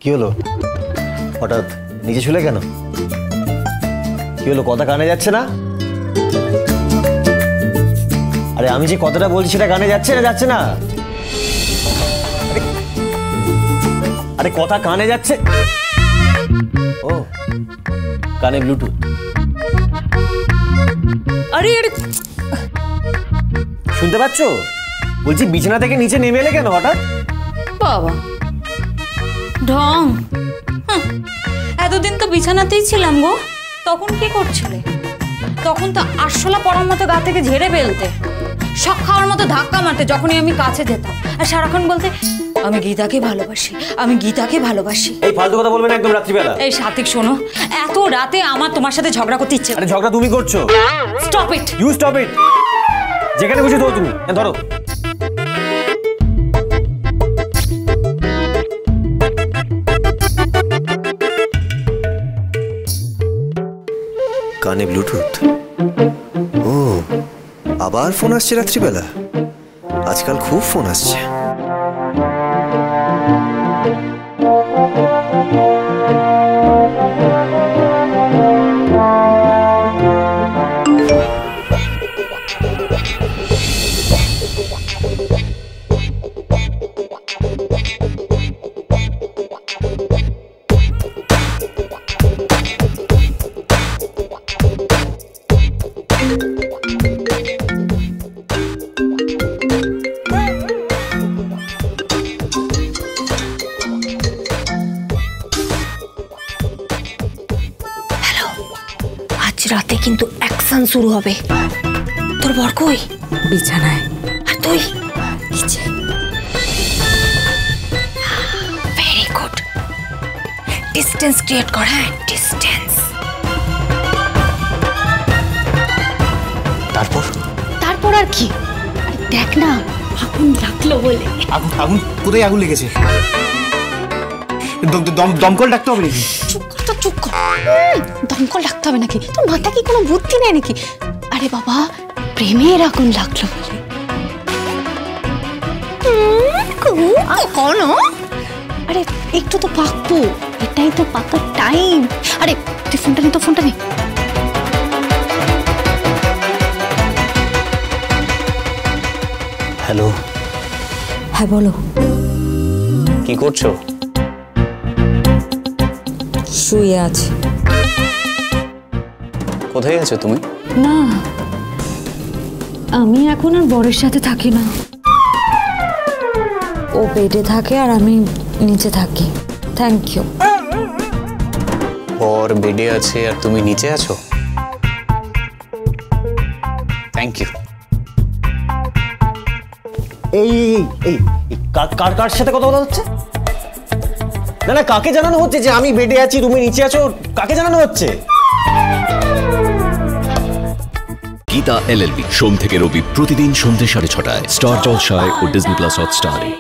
কি হলো? হঠাৎ নিচে শুলে কেন? কি হলো, কথা কানে যাচ্ছে না? আরে আমি যে কথাটা বলছি সেটা কানে যাচ্ছে না? যাচ্ছে না? আরে কথা কানে যাচ্ছে? ও, কানে ব্লুটুথ। আরে আরে শুনতে পাচ্ছ? বলছি বিছানা থেকে নিচে নেমে এলে কেন হঠাৎ? বাবা ঢং। এতদিন তো বিছানাতেই ছিলাম গো। তখন কি করছিলে? তখন তো আরশোলা পড়ার মতো গা থেকে ঝেড়ে ফেলতে, শখ খাওয়ার মতো ধাক্কা মারতে যখনই আমি কাছে যেতাম, আর সারাক্ষণ বলতে আমি গীতাকে ভালোবাসি, আমি গীতাকে ভালোবাসি। এই ফালতু কথা বলবে না একদম রাত্রিবেলা। এই সাত্বিক শোনো, এত রাতে আমার তোমার সাথে ঝগড়া করতে ইচ্ছে। আরে ঝগড়া তুমি করছো। Stop it. You stop it. যেখানে বসে ধরো তুমি, ধরো। কানে ব্লুটুথ। ও, আবার ফোন আসছে রাত্রিবেলা? আজকাল খুব ফোন আসছে। রাতে কিন্তু অ্যাকশন শুরু হবে। তোর বর কই? বিছানায়। আর তুই নিচে। Very good. ডিস্টেন্স ক্রিয়েট কর। হ্যাঁ, ডিস্টেন্স। তারপর আর কি? দেখ না, আগুন লাগলো বলে। আগুন কোথায়? আগুন লেগেছে? দমকল ডাকতে হবে নাকি? চুপ কর। দমকল ডাকতে হবে নাকি? তোর মাথা কি কোনো বুদ্ধি নেই নাকি? আরে বাবা, প্রেমের আগুন লাগলো বলে। আরে একটু তো পাকবো, এটাই তো পাকার টাইম। আরে তুই ফোনটা নে, তো ফোনটা নে। হ্যালো। হ্যাঁ বলো। কি করছো? শুয়ে আছি। কোথায় আছো তুমি? না, আমি এখন আর বরের সাথে থাকি না। ও বেডে থাকে আর আমি নিচে থাকি। Thank you. বর বেডে আছে আর তুমি নিচে আছো? Thank you. এই এই কার কার সাথে কথা বলা হচ্ছে? না না, কাকে জানানো হচ্ছে যে আমি বেডে আছি তুমি নিচে আছো? কাকে জানানো হচ্ছে? গীতা LLB সোম থেকে রবি প্রতিদিন সন্ধ্যে 6:30টায় স্টার জলসায় ও ডিজনি প্লাস হটস্টারে।